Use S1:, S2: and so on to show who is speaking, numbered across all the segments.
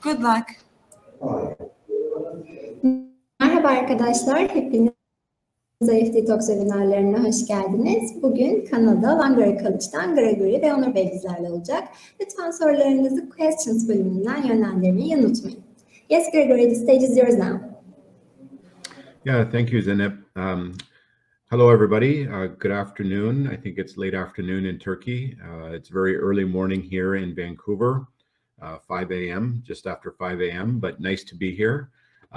S1: Good luck.
S2: Merhaba arkadaşlar, hepiniz IEFT Talks seminerlerine hoş geldiniz. Bugün Kanada, Langara College'dan Gregory ve Onur Bey bizlerle olacak. Lütfen sorularınızı Questions bölümünden yönlendirmeyi unutmayın. Yes, Gregory, the stage is yours now.
S3: Yeah, thank you, Zeynep. Hello, everybody. Good afternoon. I think it's late afternoon in Turkey. It's very early morning here in Vancouver, 5 a.m., just after 5 a.m., but nice to be here.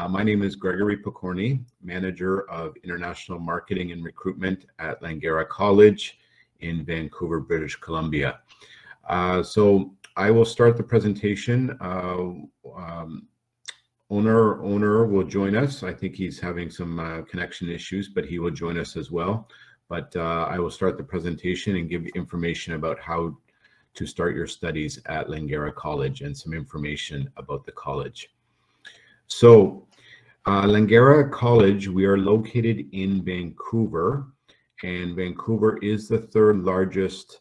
S3: My name is Gregory Pokorny, Manager of International Marketing and Recruitment at Langara College in Vancouver, British Columbia. So I will start the presentation. Owner will join us. I think he's having some connection issues, but he will join us as well. But I will start the presentation and give information about how to start your studies at Langara College and some information about the college. So Langara College, we are located in Vancouver, and Vancouver is the third largest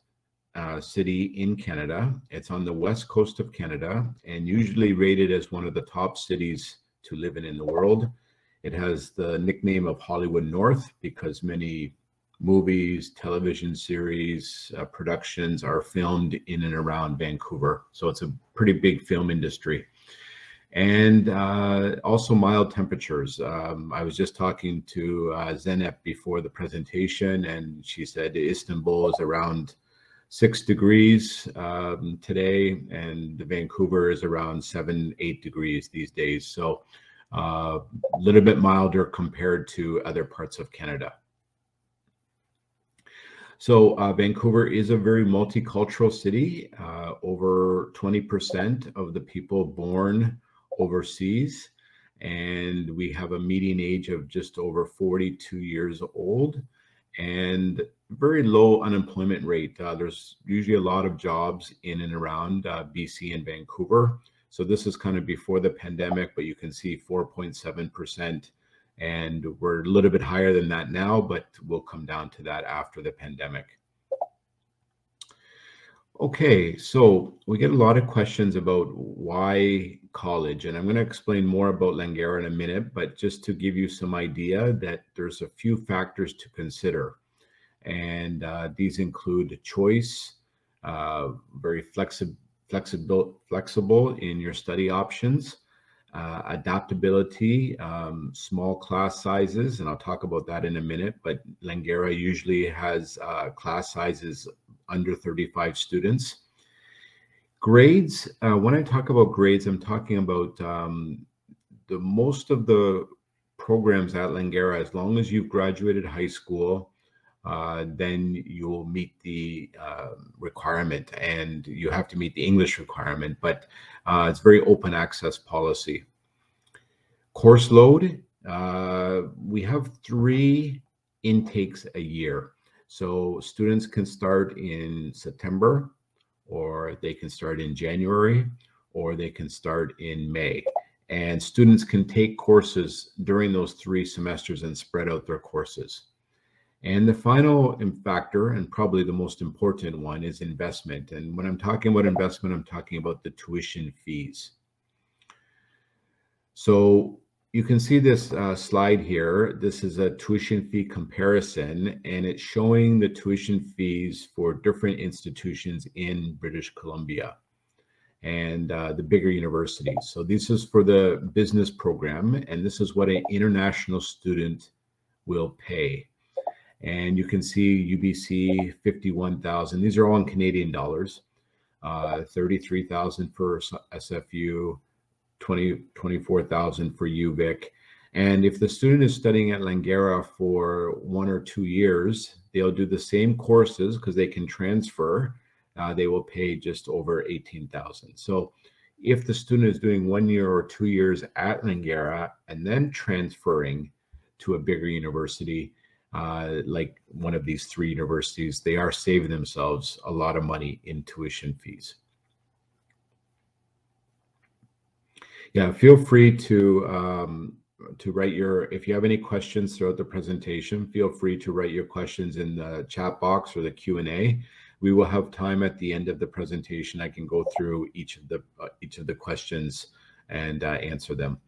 S3: city in Canada. It's on the west coast of Canada and usually rated as one of the top cities to live in the world. It has the nickname of Hollywood North because many movies, television series, productions are filmed in and around Vancouver. So it's a pretty big film industry. And also mild temperatures. I was just talking to Zeynep before the presentation, and she said Istanbul is around 6 degrees today, and Vancouver is around 7-8 degrees these days. So a little bit milder compared to other parts of Canada. So Vancouver is a very multicultural city. Over 20% of the people born overseas, and we have a median age of just over 42 years old and very low unemployment rate. There's usually a lot of jobs in and around BC and Vancouver. So this is kind of before the pandemic, but you can see 4.7%, and we're a little bit higher than that now, but we'll come down to that after the pandemic. Okay, so we get a lot of questions about why college, and I'm going to explain more about Langara in a minute, but just to give you some idea that there's a few factors to consider. And these include choice, very flexible in your study options, adaptability, small class sizes, and I'll talk about that in a minute, but Langara usually has class sizes under 35 students. Grades, when I talk about grades, I'm talking about the most of the programs at Langara, as long as you've graduated high school, then you'll meet the requirement, and you have to meet the English requirement, but it's very open access policy. Course load, we have 3 intakes a year. So students can start in September, or they can start in January, or they can start in May. And students can take courses during those 3 semesters and spread out their courses. And the final factor, and probably the most important one, is investment. And when I'm talking about investment, I'm talking about the tuition fees. So you can see this slide here. This is a tuition fee comparison, and it's showing the tuition fees for different institutions in British Columbia and the bigger universities. So this is for the business program, and this is what an international student will pay. And you can see UBC, 51,000. These are all in Canadian dollars. 33,000 for SFU, 24,000 for UVic. And if the student is studying at Langara for 1 or 2 years, they'll do the same courses because they can transfer. They will pay just over 18,000. So if the student is doing 1 year or 2 years at Langara and then transferring to a bigger university, like one of these 3 universities, they are saving themselves a lot of money in tuition fees. Yeah, feel free to write if you have any questions throughout the presentation, feel free to write your questions in the chat box or the Q&A. we will have time at the end of the presentation. I can go through each of the questions and answer them.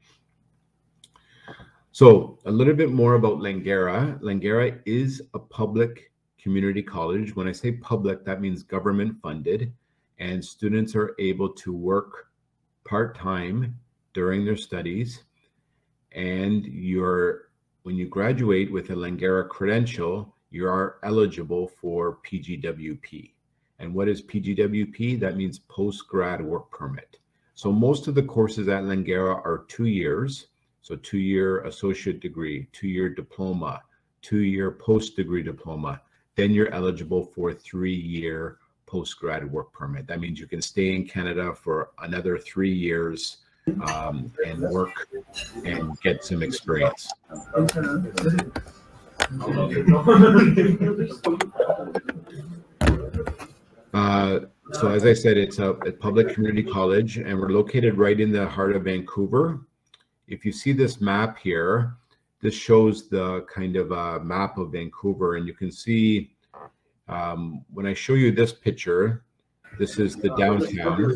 S3: So a little bit more about Langara. Langara is a public community college. When I say public, that means government funded, and students are able to work part-time during their studies. And when you graduate with a Langara credential, you are eligible for PGWP. And what is PGWP? That means post-grad work permit. So most of the courses at Langara are 2 years. So 2-year associate degree, 2-year diploma, 2-year post-degree diploma. Then you're eligible for a 3-year post-grad work permit. That means you can stay in Canada for another 3 years and work and get some experience. So as I said, it's a public community college, and we're located right in the heart of Vancouver. If you see this map here, this shows the kind of map of Vancouver, and you can see when I show you this picture, this is the downtown.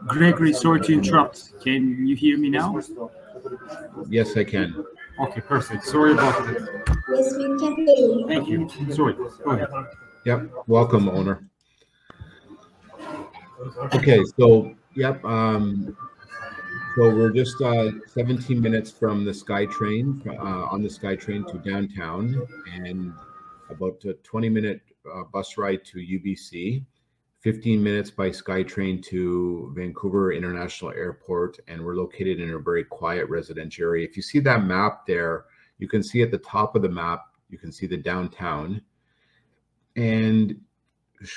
S1: Gregory, sorry to interrupt. Can you hear me now?
S3: Yes, I can.
S1: Okay, perfect. Sorry about that.
S2: Yes, we can hear you.
S1: Thank you. Sorry. Go ahead.
S3: Yep. Welcome, owner. Okay. So, yep. So we're just 17 minutes from the SkyTrain, on the SkyTrain to downtown, and about a 20-minute bus ride to UBC, 15 minutes by SkyTrain to Vancouver International Airport, and we're located in a very quiet residential area. If you see that map there, you can see at the top of the map, you can see the downtown, and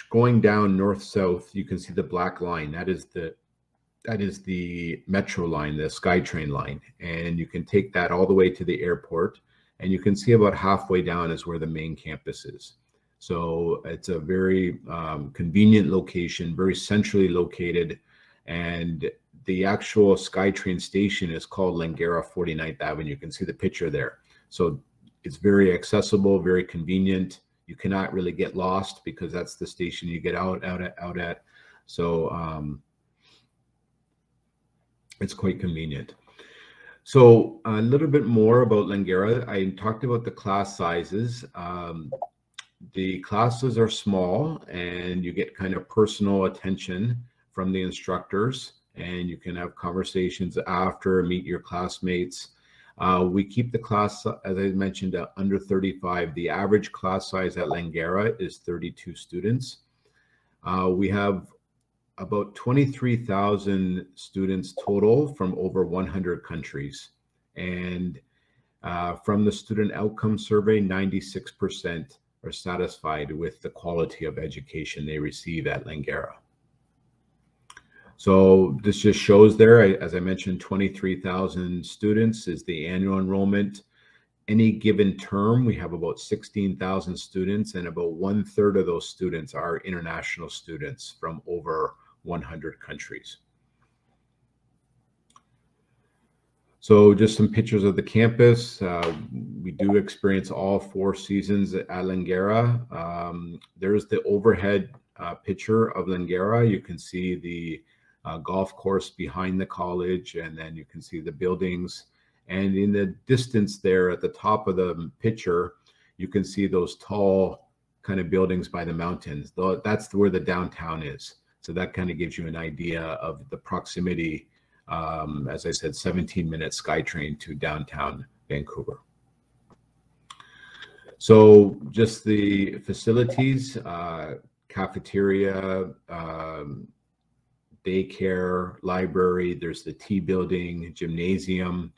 S3: going down north-south, you can see the black line. That is the metro line, the SkyTrain line, and you can take that all the way to the airport, and you can see about halfway down is where the main campus is. So it's a very convenient location, very centrally located, and the actual SkyTrain station is called Langara 49th Avenue. You can see the picture there. So it's very accessible, very convenient. You cannot really get lost because that's the station you get out at. So it's quite convenient. So a little bit more about Langara. I talked about the class sizes. The classes are small, and you get kind of personal attention from the instructors, and you can have conversations after, meet your classmates. We keep the class, as I mentioned, under 35. The average class size at Langara is 32 students. We have about 23,000 students total from over 100 countries. And from the student outcome survey, 96% are satisfied with the quality of education they receive at Langara. So this just shows there, as I mentioned, 23,000 students is the annual enrollment. Any given term, we have about 16,000 students, and about 1/3 of those students are international students from over 100 countries. So just some pictures of the campus. We do experience all 4 seasons at Langara. There's the overhead picture of Langara. You can see the golf course behind the college, and then you can see the buildings. And in the distance there at the top of the picture, you can see those tall kind of buildings by the mountains. That's where the downtown is. So that kind of gives you an idea of the proximity. As I said, 17-minute SkyTrain to downtown Vancouver. So just the facilities, cafeteria, daycare, library, there's the T building, gymnasium,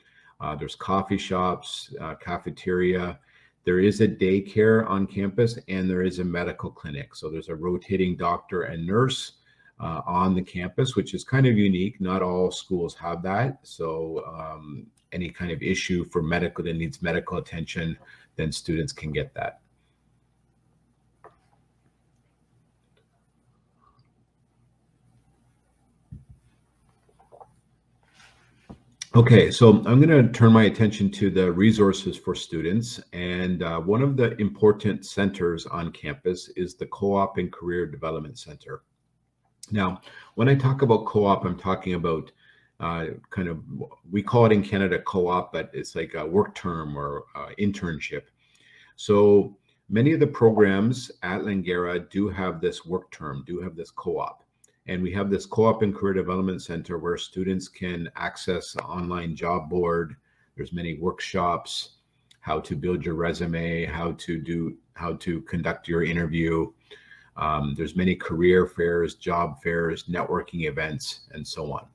S3: there's coffee shops, cafeteria. There is a daycare on campus, and there is a medical clinic. So there's a rotating doctor and nurse on the campus, which is kind of unique. Not all schools have that. So any kind of issue for medical that needs medical attention, then students can get that. Okay, so I'm going to turn my attention to the resources for students. And one of the important centers on campus is the Co-op and Career Development Center. Now, when I talk about co-op, I'm talking about kind of, we call it in Canada co-op, but it's like a work term or internship. So many of the programs at Langara do have this work term, do have this co-op. And we have this Co-op and Career Development Center where students can access an online job board. There's many workshops, how to build your resume, how to conduct your interview. There's many career fairs, job fairs, networking events, and so on.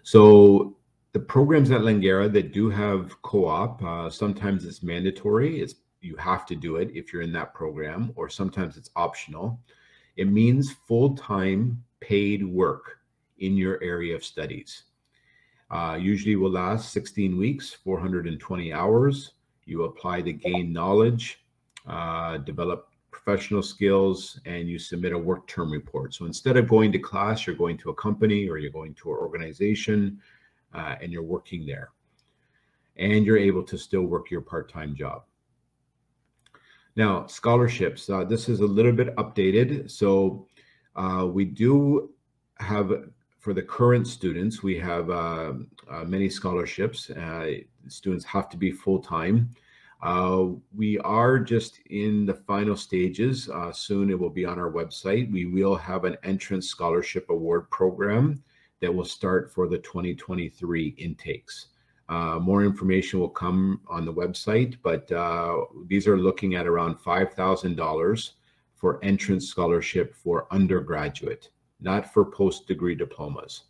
S3: So the programs at Langara that do have co-op, sometimes it's mandatory. You have to do it if you're in that program, or sometimes it's optional. It means full-time paid work in your area of studies. Usually will last 16 weeks, 420 hours. You apply to gain knowledge, develop professional skills, and you submit a work term report. So instead of going to class, you're going to a company or you're going to an organization and you're working there. And you're able to still work your part-time job. Now, scholarships, this is a little bit updated. So we do have, for the current students, we have many scholarships. Students have to be full-time. We are just in the final stages. Soon it will be on our website. We will have an entrance scholarship award program that will start for the 2023 intakes. More information will come on the website, but these are looking at around $5,000 for entrance scholarship for undergraduate, not for post-degree diplomas.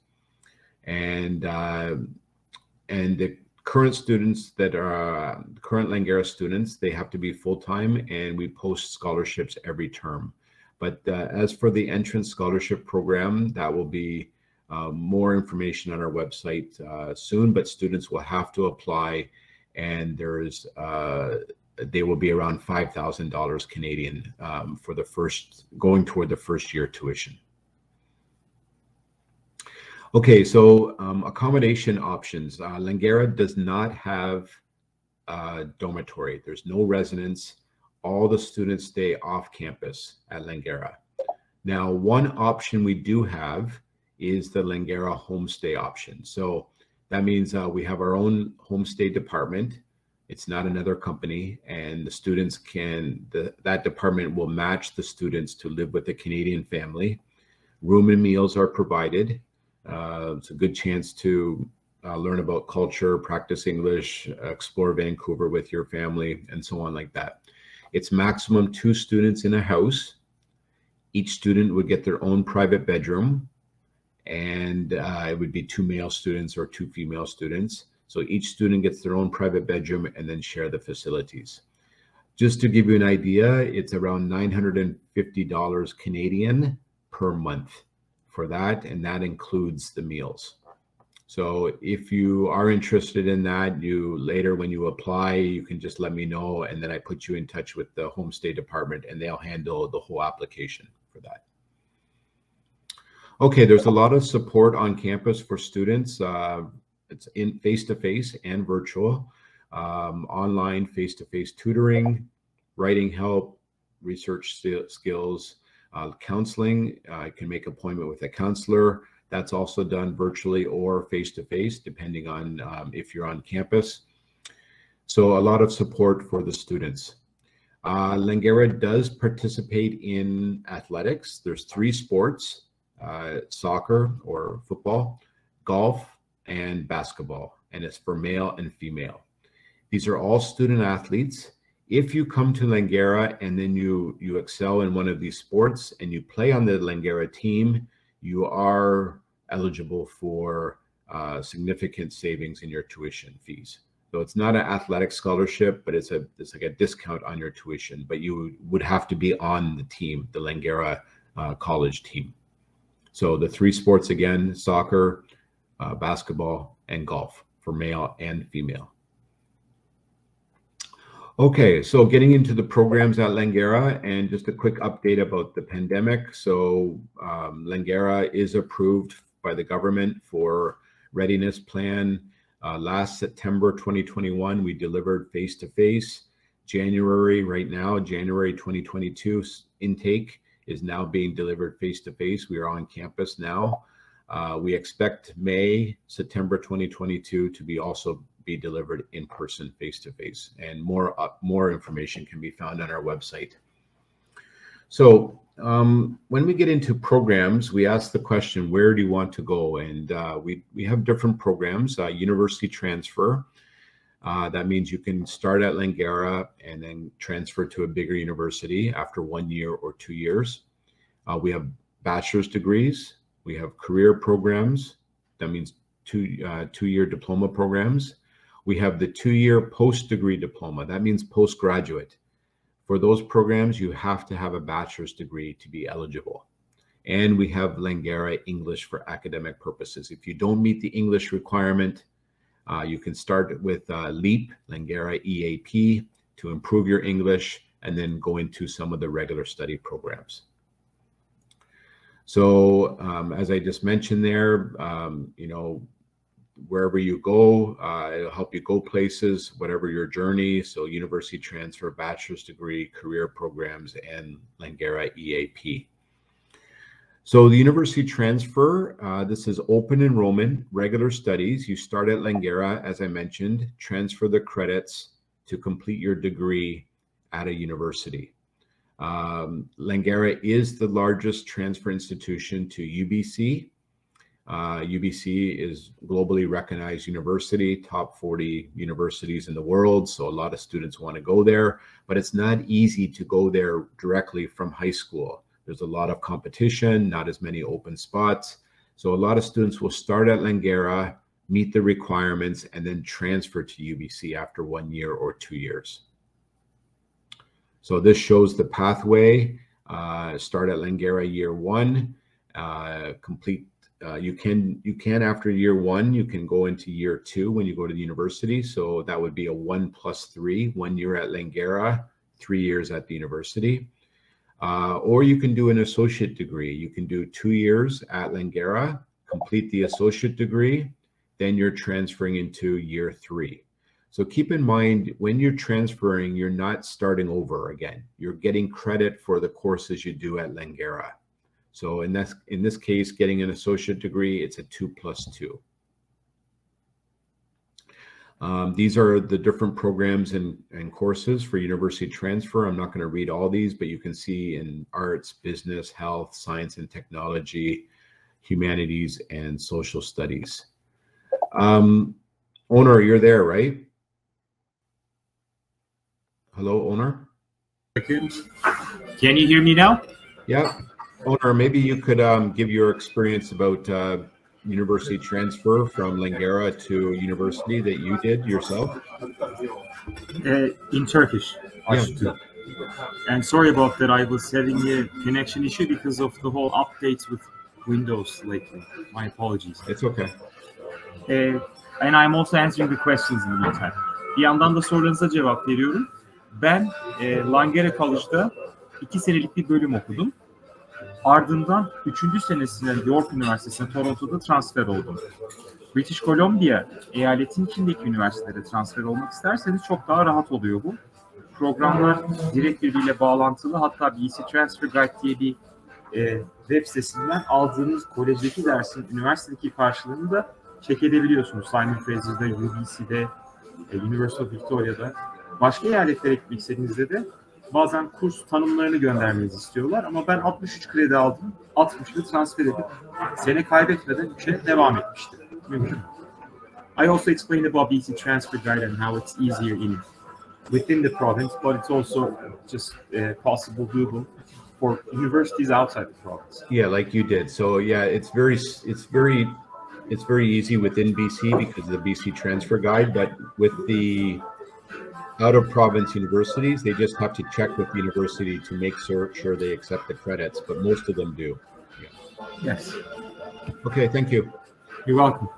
S3: And the current students that are current Langara students, they have to be full-time, and we post scholarships every term. But as for the entrance scholarship program, that will be more information on our website soon, but students will have to apply, and they will be around $5,000 Canadian for the going toward the first year tuition. Okay, so accommodation options. Langara does not have dormitory. There's no residence. All the students stay off campus at Langara. Now, one option we do have is the Langara homestay option. So that means we have our own homestay department. It's not another company, and the students that department will match the students to live with a Canadian family. Room and meals are provided. It's a good chance to learn about culture, practice English, explore Vancouver with your family, and so on like that. It's maximum 2 students in a house. Each student would get their own private bedroom, and it would be 2 male students or 2 female students. So each student gets their own private bedroom and then share the facilities. Just to give you an idea, it's around $950 Canadian per month for that, and that includes the meals. So if you are interested in that, later when you apply, you can just let me know, and then I put you in touch with the homestay department, and they'll handle the whole application for that. Okay, there's a lot of support on campus for students. It's in face-to-face and virtual, online face-to-face tutoring, writing help, research skills, counseling. I can make an appointment with a counselor. That's also done virtually or face-to-face, depending on if you're on campus. So a lot of support for the students. Langara does participate in athletics. There's 3 sports. Soccer or football, golf, and basketball, and it's for male and female. These are all student athletes. If you come to Langara and then you excel in one of these sports and you play on the Langara team, you are eligible for significant savings in your tuition fees. So it's not an athletic scholarship, but it's like a discount on your tuition, but you would have to be on the team, the Langara college team. So the 3 sports again, soccer, basketball, and golf for male and female. Okay, so getting into the programs at Langara, and just a quick update about the pandemic. So Langara is approved by the government for readiness plan. Last September 2021, we delivered face-to-face. January, right now, January 2022 intake is now being delivered face-to-face. We are on campus now. We expect September 2022 to be also be delivered in person, face-to-face, and more information can be found on our website. So when we get into programs, we ask the question, where do you want to go? And we have different programs. University transfer. That means you can start at Langara and then transfer to a bigger university after 1 year or 2 years. We have bachelor's degrees. We have career programs. That means two-year diploma programs. We have the 2-year post-degree diploma. That means postgraduate. For those programs, you have to have a bachelor's degree to be eligible. And we have Langara English for academic purposes. If you don't meet the English requirement, you can start with LEAP, Langara EAP, to improve your English, and then go into some of the regular study programs. So as I just mentioned there, wherever you go, it'll help you go places, whatever your journey. So university transfer, bachelor's degree, career programs, and Langara EAP. So the university transfer, this is open enrollment, regular studies. You start at Langara, as I mentioned, transfer the credits to complete your degree at a university. Langara is the largest transfer institution to UBC. UBC is globally recognized university, top 40 universities in the world. So a lot of students want to go there, but it's not easy to go there directly from high school. There's a lot of competition, not as many open spots. So a lot of students will start at Langara, meet the requirements, and then transfer to UBC after 1 year or 2 years. So this shows the pathway. Start at Langara year 1, complete. You can after year 1, you can go into year 2 when you go to the university. So that would be a 1+3, 1 year at Langara, 3 years at the university. Or you can do an associate degree. You can do 2 years at Langara, complete the associate degree, then you're transferring into year 3. So keep in mind, when you're transferring, you're not starting over again. You're getting credit for the courses you do at Langara. So in this case, getting an associate degree, it's a 2+2. These are the different programs and courses for university transfer. I'm not going to read all these, but you can see in arts, business, health, science and technology, humanities, and social studies. Owner, you're there, right? Hello, owner?
S1: Can you hear me now?
S3: Yeah. Owner, maybe you could give your experience about university transfer from Langara to university that you did yourself.
S1: In Turkish, I should do. And sorry about that, I was having a connection issue because of the whole updates with Windows lately. My apologies.
S3: It's okay.
S1: And I'm also answering the questions in the meantime. Bir yandan da sorularınıza cevap veriyorum. Ben Langara College'da 2 senelik bir bölüm okudum. Ardından 3. senesinde York Üniversitesi'ne Toronto'da transfer oldum. British Columbia eyaletin içindeki üniversitelere transfer olmak isterseniz çok daha rahat oluyor bu. Programlar direkt birbiriyle bağlantılı. Hatta BC Transfer Guide diye bir web sitesinden aldığınız kolejdeki dersin üniversitedeki karşılığını da check edebiliyorsunuz. Simon Fraser'da, UBC'de, University of Victoria'da. Başka eyaletlere gitmek istediğinizde de bazen kurs tanımlarını göndermenizi istiyorlar ama ben 63 kredi aldım, 60'ını transfer edip sene kaybetmeden 3'e devam etmiştim. Mümkün. I also explained about BC Transfer Guide and how it's easier within the province, but it's also just possible doable for universities outside the province.
S3: Yeah, like you did. So yeah, it's very easy within BC because of the BC Transfer Guide, but with the out-of-province universities, they just have to check with the university to make sure they accept the credits, but most of them do. Yeah.
S1: Yes.
S3: Okay, thank you.
S1: You're welcome.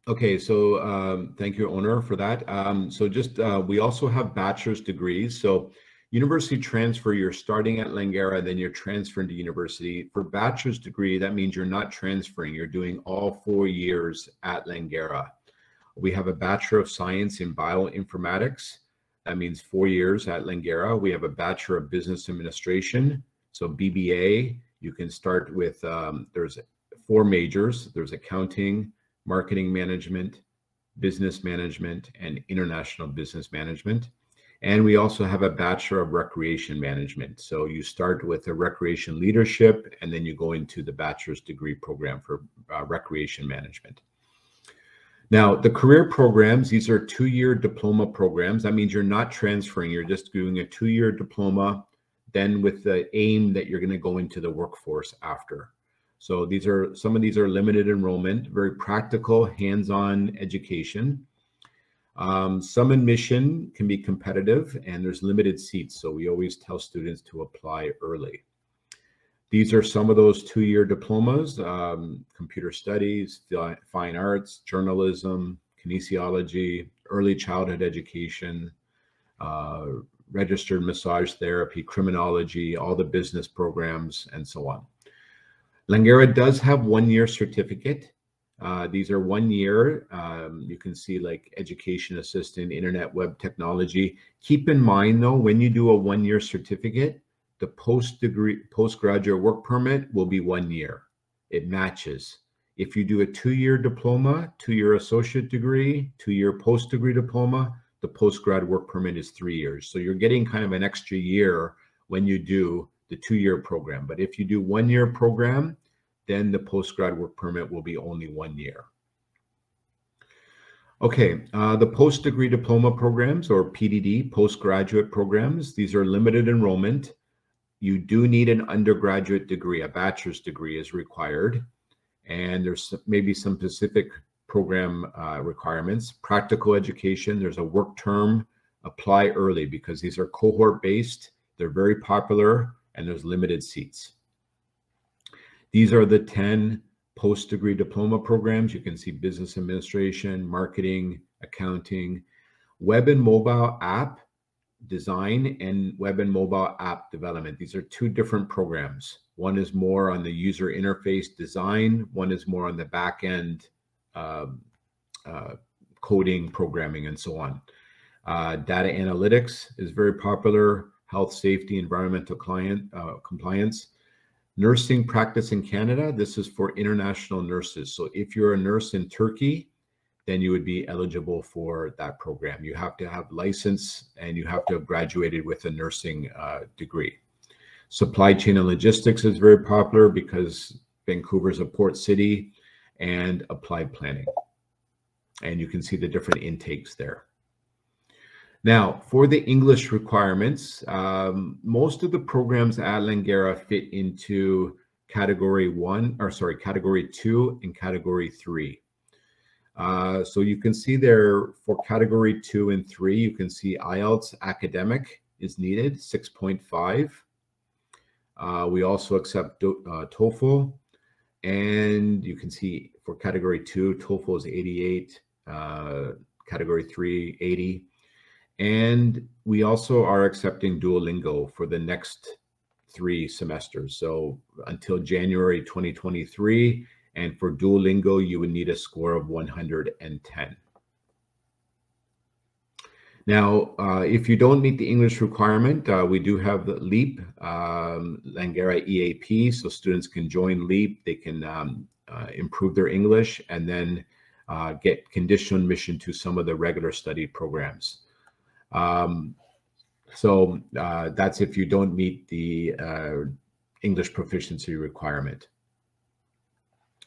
S3: Okay, so thank you, owner, for that. So just we also have bachelor's degrees. So University transfer, you're starting at Langara, then you're transferring to university. For bachelor's degree, that means you're not transferring. You're doing all 4 years at Langara. We have a Bachelor of Science in Bioinformatics. That means 4 years at Langara. We have a Bachelor of Business Administration. So BBA, you can start with, there's 4 majors. There's accounting, marketing management, business management, and international business management. And we also have a Bachelor of Recreation Management. So you start with a recreation leadership, and then you go into the bachelor's degree program for recreation management. Now, the career programs, these are 2-year diploma programs. That means you're not transferring. You're just doing a 2-year diploma, then with the aim that you're going to go into the workforce after. So these are, some of these are limited enrollment, very practical, hands-on education. Some admission can be competitive, and there's limited seats. So we always tell students to apply early. These are some of those 2-year diplomas: computer studies, fine arts, journalism, kinesiology, early childhood education, registered massage therapy, criminology, all the business programs, and so on. Langara does have 1-year certificate. These are 1 year. You can see like education assistant, internet web technology. Keep in mind though, when you do a 1-year certificate, the postgraduate work permit will be 1 year. It matches. If you do a 2-year diploma, 2-year associate degree, 2-year post-degree diploma, the postgrad work permit is 3 years. So you're getting kind of an extra year when you do the 2-year program. But if you do 1-year program, then the postgrad work permit will be only 1 year. Okay, the post-degree diploma programs, or PDD, postgraduate programs, these are limited enrollment. You do need an undergraduate degree, a bachelor's degree is required. And there's maybe some specific program requirements. Practical education, there's a work term, apply early, because these are cohort-based, they're very popular, and there's limited seats. These are the 10 post-degree diploma programs. You can see business administration, marketing, accounting, web and mobile app design, and web and mobile app development. These are 2 different programs. One is more on the user interface design. One is more on the back end coding, programming, and so on. Data analytics is very popular. Health, safety, environmental compliance. Nursing practice in Canada, this is for international nurses. So if you're a nurse in Turkey, then you would be eligible for that program. You have to have license, and you have to have graduated with a nursing degree. Supply chain and logistics is very popular because Vancouver is a port city, and applied planning. And you can see the different intakes there. Now, for the English requirements, most of the programs at Langara fit into category 2 and category 3. So you can see there for category 2 and 3, you can see IELTS academic is needed, 6.5. We also accept TOEFL, and you can see for category 2, TOEFL is 88, category 3, 80. And we also are accepting Duolingo for the next 3 semesters. So until January 2023, and for Duolingo, you would need a score of 110. Now, if you don't meet the English requirement, we do have the LEAP, Langara EAP, so students can join LEAP. They can improve their English, and then get conditional admission to some of the regular study programs. So that's if you don't meet the English proficiency requirement.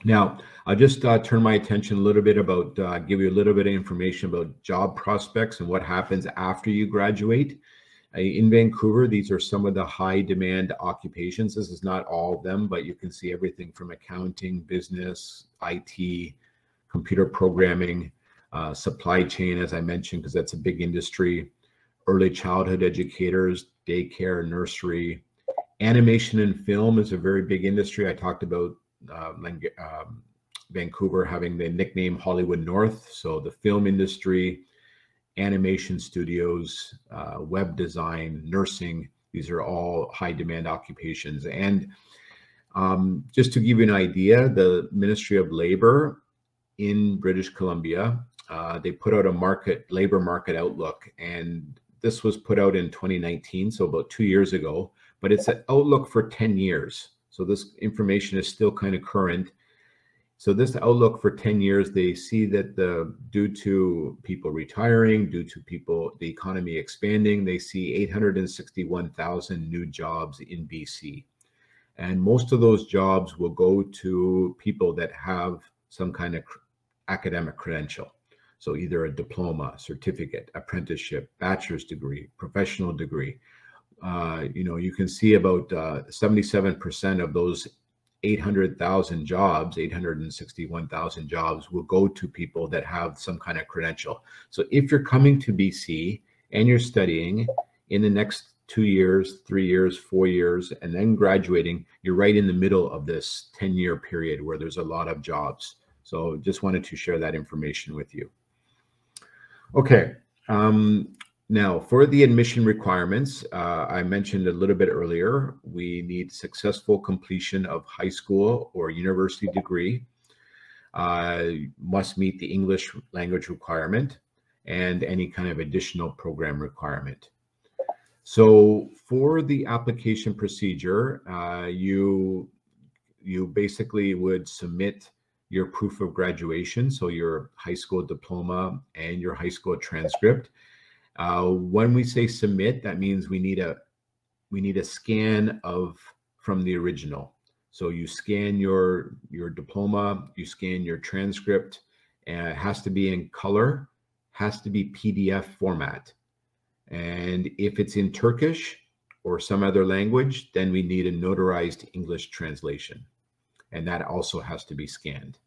S3: Now, I'll just turn my attention a little bit about, give you a little bit of information about job prospects and what happens after you graduate. In Vancouver, these are some of the high demand occupations. This is not all of them, but you can see everything from accounting, business, IT, computer programming, supply chain, as I mentioned, because that's a big industry, early childhood educators, daycare, nursery. Animation and film is a very big industry. I talked about Vancouver having the nickname Hollywood North. So the film industry, animation studios, web design, nursing. These are all high demand occupations. And just to give you an idea, the Ministry of Labor in British Columbia, they put out a labor market outlook, and this was put out in 2019, so about 2 years ago, but it's an outlook for 10 years. So this information is still kind of current. So this outlook for 10 years, they see that due to people retiring, due to the economy expanding, they see 861,000 new jobs in BC. And most of those jobs will go to people that have some kind of academic credential. So either a diploma, certificate, apprenticeship, bachelor's degree, professional degree. You can see about 77% of those 800,000 jobs, 861,000 jobs will go to people that have some kind of credential. So if you're coming to BC and you're studying in the next 2 years, 3 years, 4 years, and then graduating, you're right in the middle of this 10-year period where there's a lot of jobs. So just wanted to share that information with you. Okay. Now, for the admission requirements, I mentioned a little bit earlier, we need successful completion of high school or university degree, must meet the English language requirement, and any kind of additional program requirement. So for the application procedure, you basically would submit your proof of graduation, so your high school diploma and your high school transcript. When we say submit, that means we need a scan from the original. So you scan your diploma, you scan your transcript, and it has to be in color, has to be PDF format. And if it's in Turkish or some other language, then we need a notarized English translation. And that also has to be scanned.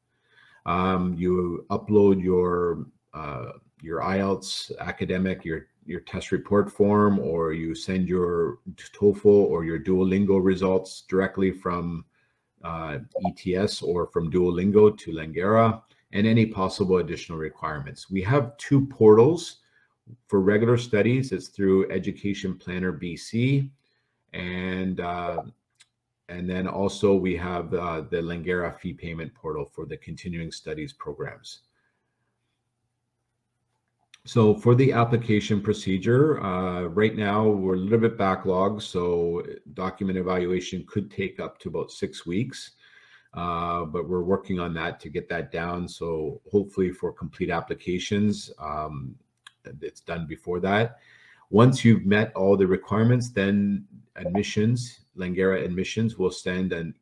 S3: You upload your IELTS academic, your test report form, or you send your TOEFL or your Duolingo results directly from ETS or from Duolingo to Langara, and any possible additional requirements. We have 2 portals for regular studies. It's through Education Planner BC, and then also we have the Langara fee payment portal for the continuing studies programs. So for the application procedure, right now we're a little bit backlogged, so document evaluation could take up to about 6 weeks, but we're working on that to get that down. So hopefully for complete applications, it's done before that. Once you've met all the requirements, then Langara Admissions will send an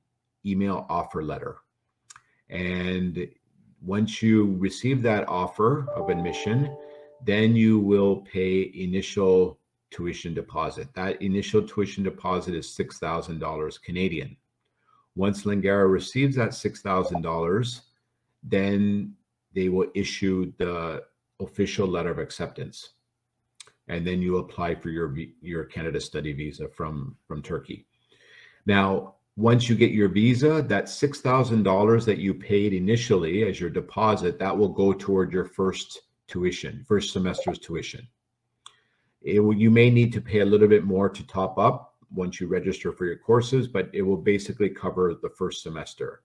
S3: email offer letter. And once you receive that offer of admission, then you will pay initial tuition deposit. That initial tuition deposit is $6,000 Canadian. Once Langara receives that $6,000, then they will issue the official letter of acceptance. And then you apply for your Canada study visa from Turkey. Now, once you get your visa, that $6,000 that you paid initially as your deposit, that will go toward your first semester's tuition. You may need to pay a little bit more to top up once you register for your courses, but it will basically cover the first semester.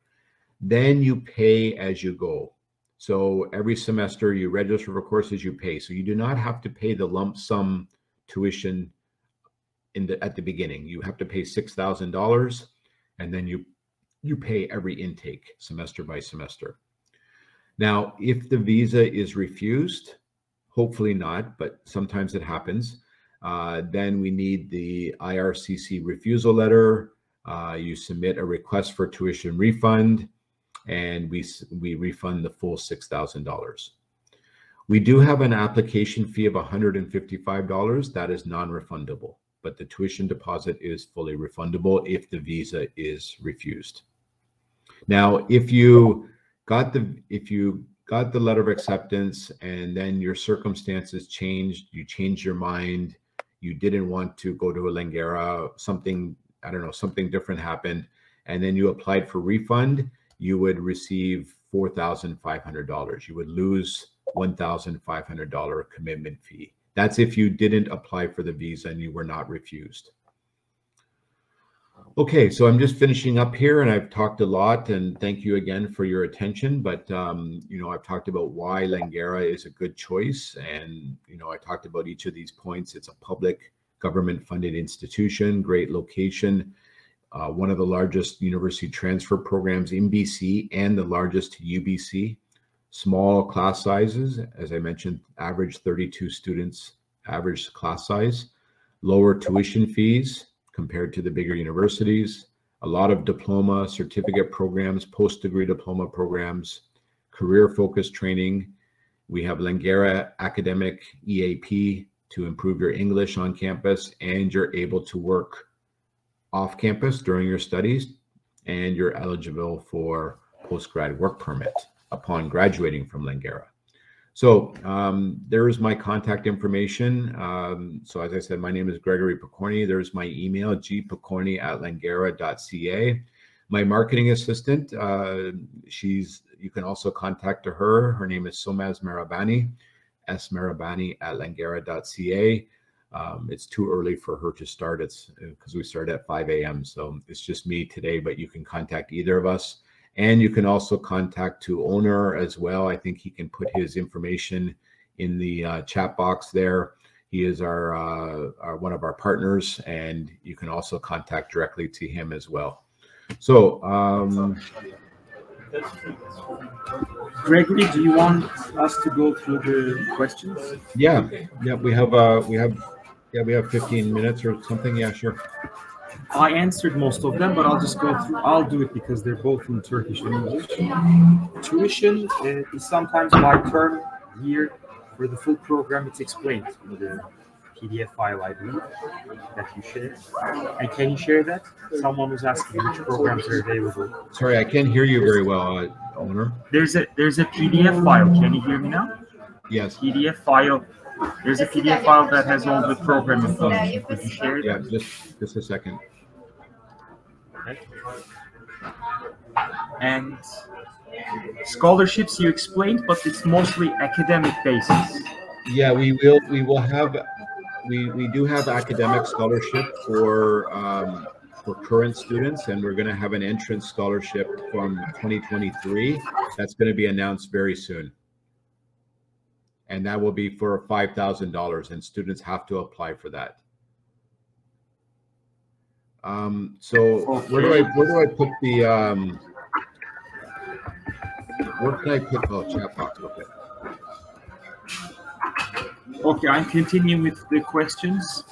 S3: Then you pay as you go. So every semester you register for courses, you pay. So you do not have to pay the lump sum tuition at the beginning. You have to pay $6,000, and then you pay every intake semester by semester. Now, if the visa is refused, hopefully not, but sometimes it happens, then we need the IRCC refusal letter. You submit a request for tuition refund, and we refund the full $6,000. We do have an application fee of $155. That is non-refundable, but the tuition deposit is fully refundable if the visa is refused. Now, if you got the letter of acceptance and then your circumstances changed, you changed your mind, you didn't want to go to a Langara, something different happened, and then you applied for refund, you would receive $4,500. You would lose $1,500 commitment fee. That's if you didn't apply for the visa and you were not refused. Okay, so I'm just finishing up here, and I've talked a lot, and thank you again for your attention. But you know, I've talked about why Langara is a good choice, and you know, I talked about each of these points. It's a public government-funded institution, great location, one of the largest university transfer programs in BC, and the largest to UBC. Small class sizes, as I mentioned, average 32 students, average class size, lower tuition fees compared to the bigger universities, a lot of diploma, certificate programs, post-degree diploma programs, career-focused training. We have Langara Academic EAP to improve your English on campus, and you're able to work off campus during your studies, and you're eligible for post-grad work permit upon graduating from Langara. So there is my contact information. So as I said, my name is Gregory Picorni. There's my email, gpicorni@langara.ca. My marketing assistant, you can also contact her. Her name is Somaz Marabani, smarabani@langara.ca. It's too early for her to start. It's because we start at 5 a.m. So it's just me today, but you can contact either of us. And you can also contact to owner as well. I think he can put his information in the chat box there. He is our one of our partners, and you can also contact directly to him as well. So,
S1: Gregory, do you want us to go through the questions?
S3: Yeah, we have 15 minutes or something. Yeah, sure.
S1: I answered most of them, but I'll just go through. I'll do it because they're both in Turkish and English. Tuition is sometimes by term year. For the full program, it's explained in the PDF file, I believe, that you shared. And can you share that? Someone was asking which programs are available.
S3: Sorry, I can't hear you very well, owner.
S1: There's a PDF file. Can you hear me now?
S3: Yes.
S1: PDF file. There's a PDF file that has all the program information. Could you share that?
S3: Yeah, just a second.
S1: Okay. And scholarships you explained, but it's mostly academic basis.
S3: Yeah, we do have academic scholarship for current students, and we're going to have an entrance scholarship from 2023 that's going to be announced very soon. And that will be for $5,000, and students have to apply for that. So where do I put the where can I put chat box?
S1: Okay, I'm continuing with the questions.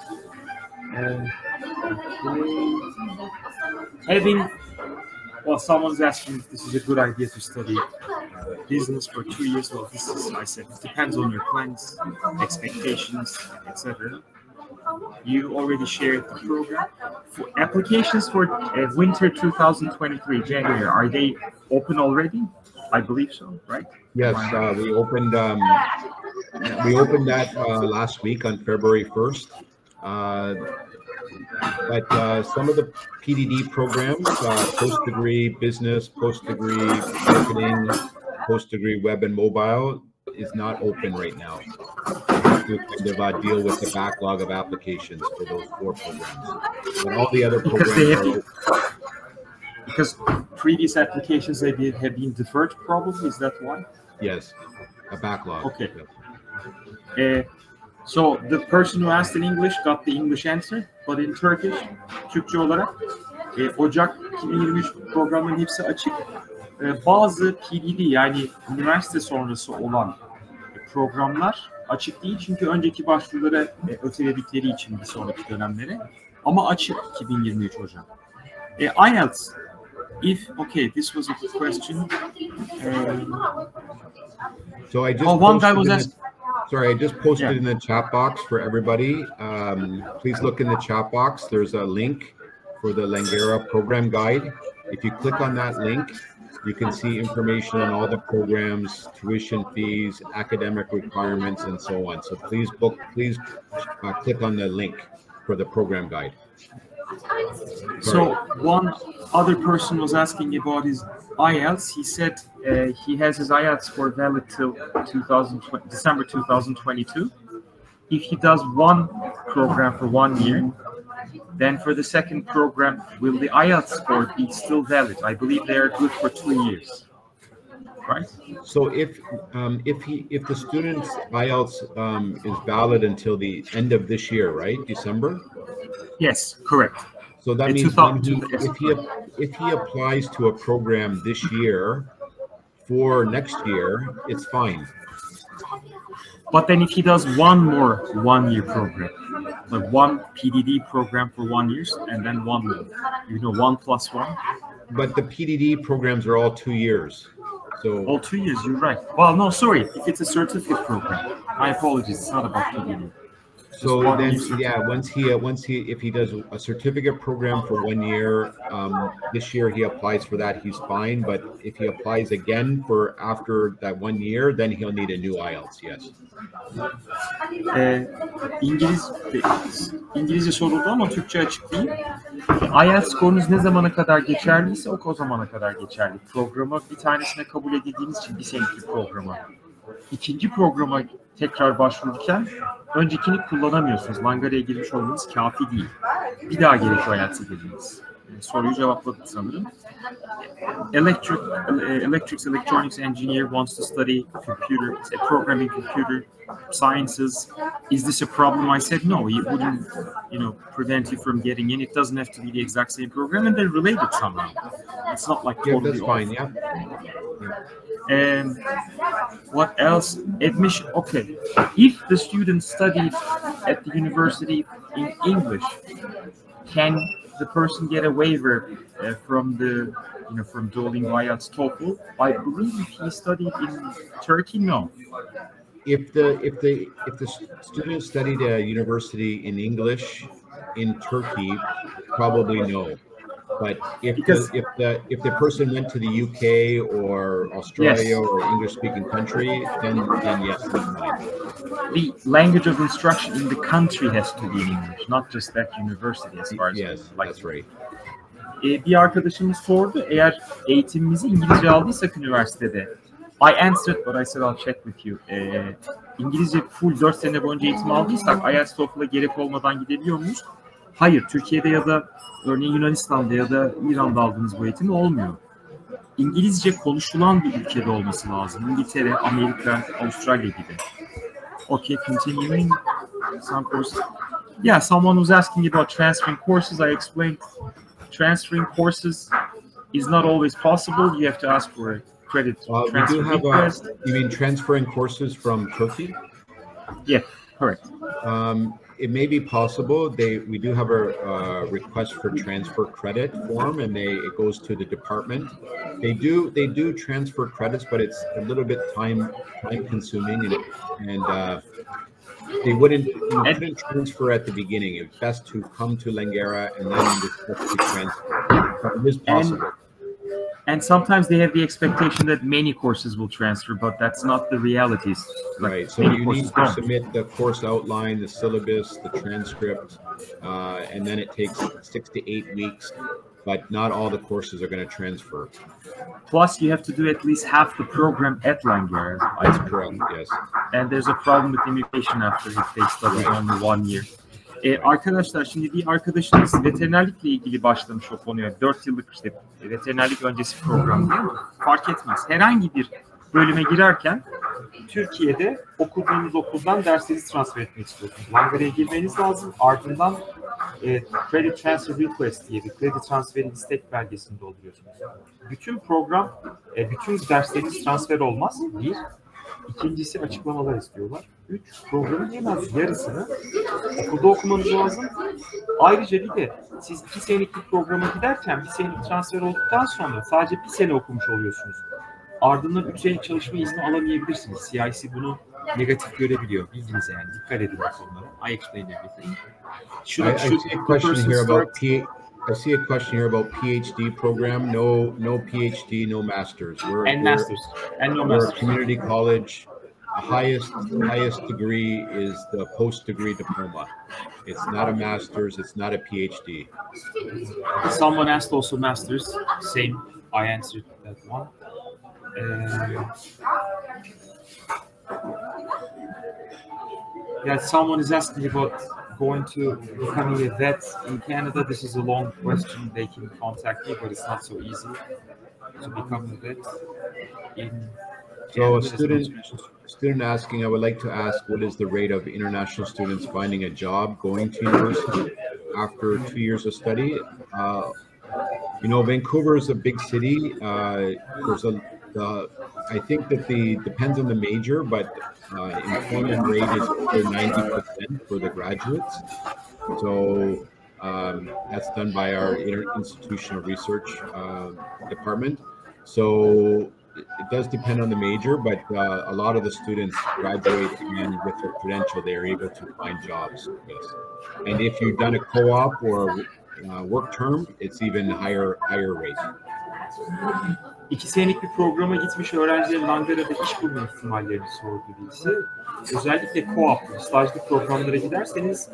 S1: Someone's asking if this is a good idea to study business for 2 years. Well, this is, I said, it depends on your plans, expectations, etc. You already shared the program. For applications for winter 2023, January, are they open already? I believe so, right?
S3: Yes, we opened that last week on February 1st. But some of the PDD programs, post-degree business, post-degree marketing, post-degree web and mobile, is not open right now. We have to kind of deal with the backlog of applications for those 4 programs. But all the other programs
S1: because previous applications have been deferred, probably. Is that why?
S3: Yes, a backlog.
S1: Okay. So the person who asked in English got the English answer, but in Turkish, Türkçe olarak Ocak 2023 programların hepsi açık. Bazı PDD yani üniversite sonrası olan programlar açık değil çünkü önceki başvuruları öteledikleri için bir sonraki dönemlere, ama açık 2023 Ocak. IELTS. This was a question.
S3: So I just posted in the chat box for everybody. Please look in the chat box. There's a link for the Langara program guide. If you click on that link, you can see information on all the programs, tuition fees, academic requirements, and so on. So please click on the link for the program guide.
S1: So one other person was asking about his IELTS. He said he has his IELTS score valid till December 2022. If he does one program for 1 year, then for the second program, will the IELTS score be still valid? I believe they are good for 2 years, right?
S3: So if the student's IELTS is valid until the end of this year, right, December?
S1: Yes, correct.
S3: So that means if he applies to a program this year for next year, it's fine.
S1: But then if he does one more 1 year program, like one PDD program for 1 year and then one more, 1+1.
S3: But the PDD programs are all 2 years. So
S1: all 2 years, you're right. Well, no, sorry. If it's a certificate program, my apologies. It's not about PDD.
S3: So then, yeah, if he does a certificate program for 1 year, this year he applies for that, he's fine. But if he applies again for after that 1 year, then he'll need a new IELTS, yes.
S1: İngilizce soruldu ama Türkçe açıklayayım. IELTS skorunuz ne zamana kadar geçerliyse o zamana kadar geçerli. Programa bir tanesine kabul edildiğiniz için bir senelik programa. İkinci programa tekrar başvururken öncekini kullanamıyorsunuz. Langarya'ya girmiş olmanız kafi değil. Bir daha gerekiyor IELTS'e girmeniz. Soruyu cevapladık sanırım. Electronics engineer wants to study programming computer sciences. Is this a problem? I said no. It wouldn't, prevent you from getting in. It doesn't have to be the exact same program, and they're related somehow. It's not like totally
S3: that's fine. Yeah.
S1: And what else? Admission. Okay. If the student studied at the university in English, can the person get a waiver from the, from Duolingo, IELTS, TOEFL? I believe if he studied in Turkey, no.
S3: If the student studied at a university in English in Turkey, probably no. But if the person went to the UK or Australia, yes, or English-speaking country, then yes,
S1: the language of instruction in the country has to be in English, not just that university, as far as
S3: yes, that's right.
S1: Bir arkadaşımız sordu, eğer eğitimimizi İngilizce aldıysak üniversitede. I answered, but I said I'll check with you. İngilizce full 4 sene boyunca eğitim aldıysak IELTS TOEFL'a gerek olmadan gidebiliyor muyuz? Hayır, Türkiye'de ya da örneğin Yunanistan'da ya da İran'da aldığınız bu eğitim olmuyor. İngilizce konuşulan bir ülkede olması lazım. İngiltere, Amerika, Avustralya gibi. Okay, continuing some courses. Yeah, someone was asking about transferring courses. I explained transferring courses is not always possible. You have to ask for a credit transfer request.
S3: You mean transferring courses from Turkey?
S1: Yeah, correct.
S3: It may be possible. We do have a request for transfer credit form, and it goes to the department. They do transfer credits, but it's a little bit time consuming, and you couldn't transfer at the beginning. It's best to come to Langara and then the transfer. But it is possible.
S1: And sometimes they have the expectation that many courses will transfer, but that's not the reality.
S3: Right. So you need to submit the course outline, the syllabus, the transcript, and then it takes 6 to 8 weeks. But not all the courses are going to transfer.
S1: Plus, you have to do at least half the program at Langara.
S3: That's correct. Yes.
S1: And there's a problem with immigration after if they study only 1 year. Arkadaşlar, şimdi bir arkadaşınız veterinerlikle ilgili başlamış o konuya. 4 yıllık veterinerlik öncesi program değil mi? Fark etmez. Herhangi bir bölüme girerken Türkiye'de okuduğunuz okuldan derslerinizi transfer etmek istiyorsunuz. Langarya'ya girmeniz lazım. Ardından Credit Transfer Request diye bir kredi transferi istek belgesini dolduruyorsunuz. Bütün program, bütün dersleriniz transfer olmaz. Bir. İkincisi açıklamalar istiyorlar. 3. Programın en az yarısını okulda okumanız lazım. Ayrıca bir de siz 2 senelik bir programa giderken 1 senelik transfer olduktan sonra sadece 1 sene okumuş oluyorsunuz. Ardından 3 senelik çalışma izni alamayabilirsiniz. CIC bunu negatif görebiliyor. Bilginize yani. Dikkat edin bu konulara. I explained everything.
S3: I see a question here about PhD program. No PhD, no masters.
S1: We're a community
S3: college. highest degree is the post-degree diploma. It's not a master's, it's not a PhD.
S1: Someone asked also masters. Same, I answered that one. Yeah, someone is asking about going to becoming a vet in Canada. This is a long question. They can contact me, but it's not so easy to become a vet in
S3: So a student asking, I would like to ask, what is the rate of international students finding a job going to university after 2 years of study? You know, Vancouver is a big city. I think that depends on the major, but employment rate is over 90% for the graduates. So that's done by our institutional research department. So it does depend on the major, but a lot of the students graduate and with their credential, they are able to find jobs. Yes. And if you've done a co-op or work term, it's even higher rate.
S1: 2 senelik bir programa gitmiş öğrencilerin Langera'da iş bulma ihtimallerini sordu birisi. Özellikle co-op, stajlı programlara giderseniz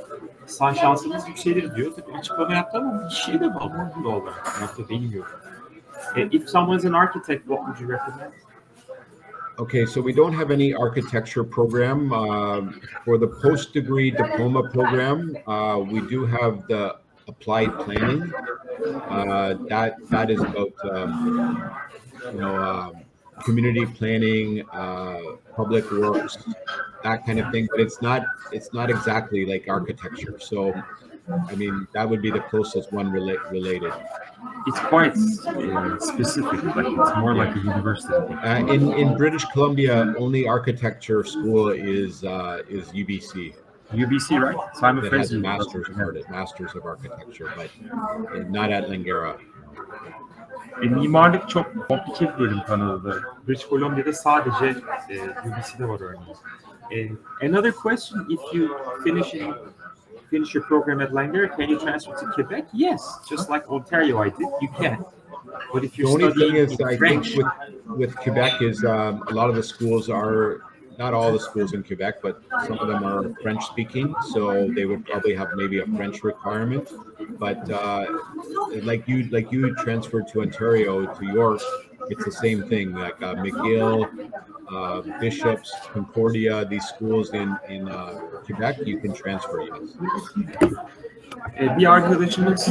S1: şansınız yükselir diyor. Tabii açıklama yaptı ama bir şey de bağlı olarak. Yoksa bilmiyorum. If someone is an architect, what would you recommend?
S3: Okay, so we don't have any architecture program. For the post-degree diploma program, we do have the applied planning. That is about community planning, public works, that kind of thing. But it's not exactly like architecture. So, I mean, that would be the closest one related.
S1: It's quite specific, like it's more like a university.
S3: In British Columbia, only architecture school is UBC.
S1: UBC, right? So I'm
S3: That has a master's of architecture, but not at Langara.
S1: Mimarlık çok komplike bir bölüm Kanada'da. British Columbia'da sadece UBC'de var örneğin. Another question, if you finish your program at Langara, can you transfer to Quebec? Yes, just like Ontario I did, you can. But if you're studying in French,
S3: with Quebec is a lot of the schools are, not all the schools in Quebec, but some of them are French speaking, so they would probably have maybe a French requirement. But like you transferred to Ontario, to York, it's the same thing. Like McGill, Bishops, Concordia, these schools in Quebec, you can transfer, yes.
S1: Bir arkadaşımız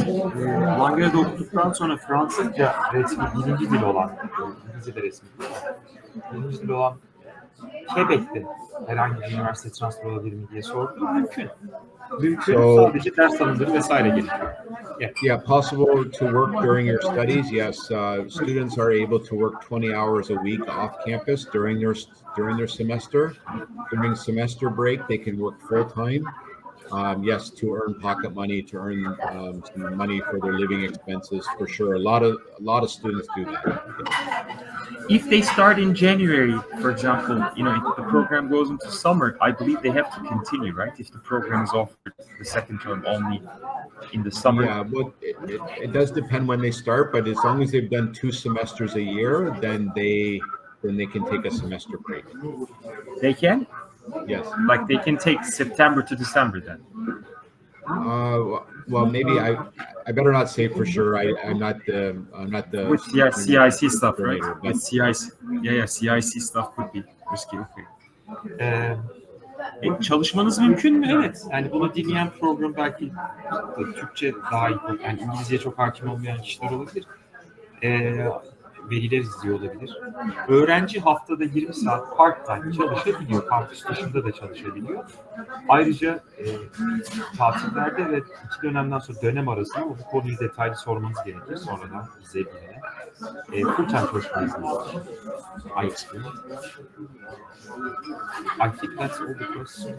S1: Langera'da okuduktan sonra Fransızca resmi birinci dil olan, İngilizce de resmi birinci dil olan Quebec'te herhangi bir üniversite transfer olabilir mi diye sordu. Mümkün. Sadece ders alındır vesaire gerekiyor.
S3: Yeah, possible to work during your studies. Yes, students are able to work 20 hours a week off campus during their semester. During semester break, they can work full time. Yes, to earn pocket money, to earn some money for their living expenses, for sure. A lot of students do that.
S1: If they start in January, for example, if the program goes into summer, I believe they have to continue, right? If the program is offered the second term only in the summer.
S3: Yeah, well, it does depend when they start, but as long as they've done 2 semesters a year, then they can take a semester break.
S1: They can?
S3: Yes.
S1: Like they can take September to December then?
S3: Well, maybe I better not say for sure. I'm not the
S1: with CIC stuff, right? With CIC, CIC stuff could be risky. Okay. Çalışmanız mümkün mü? Evet. Yani bunu dinleyen program belki Türkçe daha iyi, yani İngilizceye çok hakim olmayan kişiler olabilir. Veliler izliyor olabilir. Öğrenci haftada 20 saat part-time çalışabiliyor. Kampüs dışında da çalışabiliyor. Ayrıca tatillerde ve 2 dönemden sonra dönem arasında bu konuyu detaylı sormanız gerekir. Sonradan bize birine. Full-time çalışma izni var. I think that's all the questions.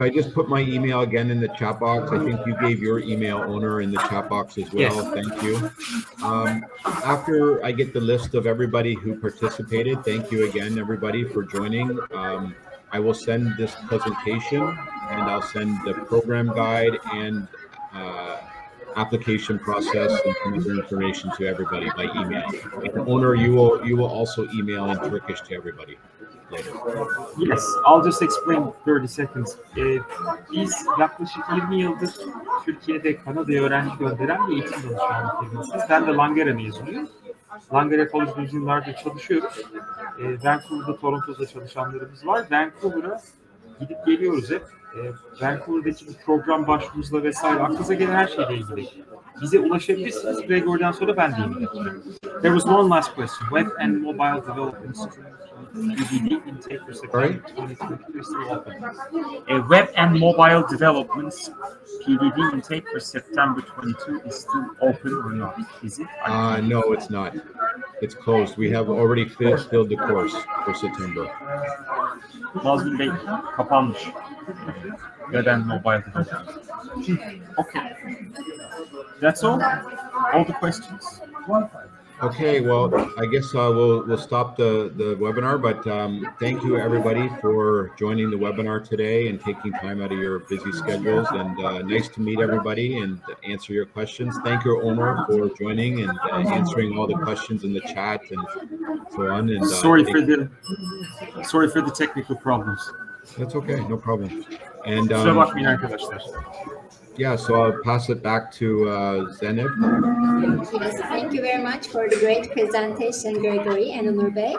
S3: I just put my email again in the chat box. I think you gave your email owner in the chat box as well.
S1: Yes.
S3: Thank you. After I get the list of everybody who participated, thank you again, everybody, for joining. I will send this presentation and I'll send the program guide and application process and some other information to everybody by email. And the owner, you will also email in Turkish to everybody. later.
S1: Yes, I'll just explain 30 seconds. Biz yaklaşık 20 yıldır Türkiye'de Kanada'ya öğrenci gönderen bir eğitim danışmanlık firmasıyız. Ben de Langara mezunuyum. Langara Kolejleri yıllardır çalışıyoruz. Vancouver'da, Toronto'da çalışanlarımız var. Vancouver'a gidip geliyoruz hep. Vancouver'daki bir program başvurumuzla vesaire aklınıza gelen her şeyle ilgili. Bize ulaşabilirsiniz. Gregory'den sonra ben de ilgileneceğim. There was one last question. Web and mobile development PDD intake for September 2022 is still open. Web and mobile developments PDD intake for September 22 is still open or not? Is it?
S3: No, it's not. It's closed. We have already filled the course for September.
S1: Nazım Bey kapanmış. Web and mobile development. Okay. That's all? All the questions?
S3: Okay, well, I guess we'll stop the webinar, but thank you everybody for joining the webinar today and taking time out of your busy schedules, and nice to meet everybody and answer your questions. Thank you, Omar, for joining and answering all the questions in the chat and so on. And
S1: sorry for the technical problems.
S3: That's okay, no problem. And
S1: Kusura bakmayın arkadaşlar.
S3: Yeah, so I'll pass it back to Zeynep.
S2: Yes, thank you very much for the great presentation, Gregory and Onur Bey.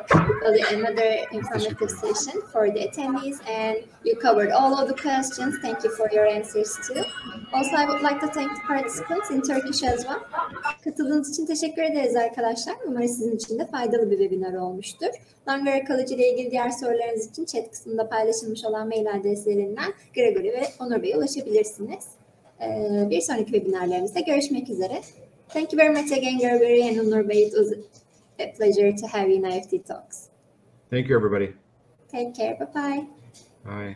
S2: Another informative session for the attendees, and you covered all of the questions. Thank you for your answers too. Also, I would like to thank the participants in Turkish as well. Katıldığınız için teşekkür ederiz arkadaşlar. Umarım sizin için de faydalı bir webinar olmuştur. Langara College ile ilgili diğer sorularınız için chat kısmında paylaşılmış olan mail adreslerinden Gregory ve Onur Bey'e ulaşabilirsiniz. Bir sonraki webinarlarımızda görüşmek üzere. Thank you very much again, Gregory and Onur Bey. It was a pleasure to have you in IEFT Talks.
S3: Thank you, everybody.
S2: Take care. Bye-bye.
S3: Bye.